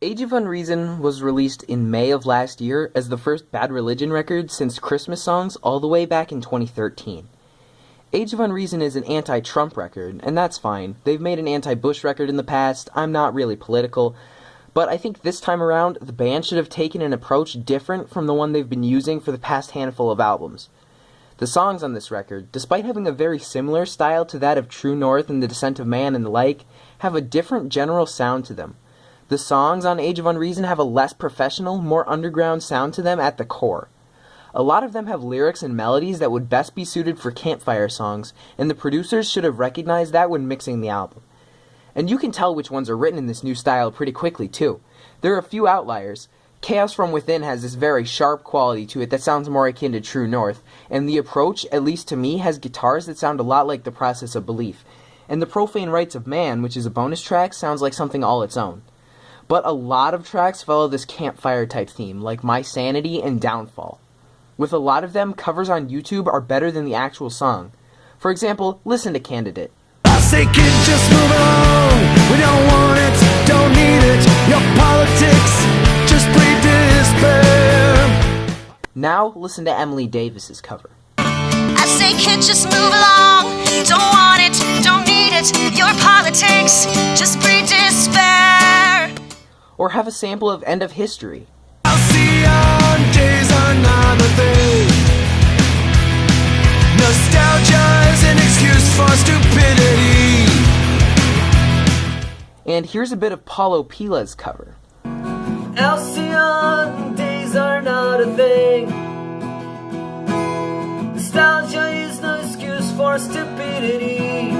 Age of Unreason was released in May of last year as the first Bad Religion record since Christmas Songs all the way back in 2013. Age of Unreason is an anti-Trump record, and that's fine. They've made an anti-Bush record in the past. I'm not really political, but I think this time around the band should have taken an approach different from the one they've been using for the past handful of albums. The songs on this record, despite having a very similar style to that of True North and The Descent of Man and the like, have a different general sound to them. The songs on Age of Unreason have a less professional, more underground sound to them at the core. A lot of them have lyrics and melodies that would best be suited for campfire songs, and the producers should have recognized that when mixing the album. And you can tell which ones are written in this new style pretty quickly, too. There are a few outliers. Chaos From Within has this very sharp quality to it that sounds more akin to True North, and The Approach, at least to me, has guitars that sound a lot like The Process of Belief. And The Profane Rights of Man, which is a bonus track, sounds like something all its own. But a lot of tracks follow this campfire type theme, like My Sanity and Downfall. With a lot of them, covers on YouTube are better than the actual song. For example, listen to Candidate. I say kid, just move along. We don't want it, don't need it. Your politics, just breed despair. Now, listen to Emily Davis's cover. I say kid, just move along. Don't want it, don't need it. Your politics, just breed despair. Or have a sample of End of History. I'll see on days are not a thing. Nostalgia is an excuse for stupidity. And here's a bit of Paulo Pilha's cover. Halcyon days are not a thing. Nostalgia is no excuse for stupidity.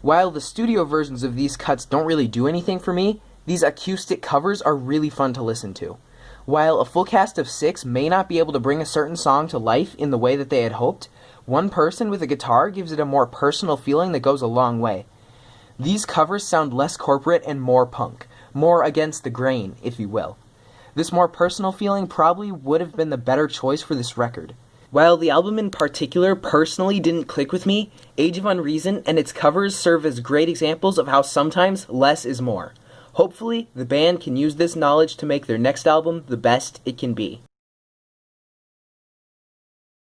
While the studio versions of these cuts don't really do anything for me, these acoustic covers are really fun to listen to. While a full cast of 6 may not be able to bring a certain song to life in the way that they had hoped, one person with a guitar gives it a more personal feeling that goes a long way. These covers sound less corporate and more punk, more against the grain, if you will. This more personal feeling probably would have been the better choice for this record. While the album in particular personally didn't click with me, Age of Unreason and its covers serve as great examples of how sometimes less is more. Hopefully, the band can use this knowledge to make their next album the best it can be.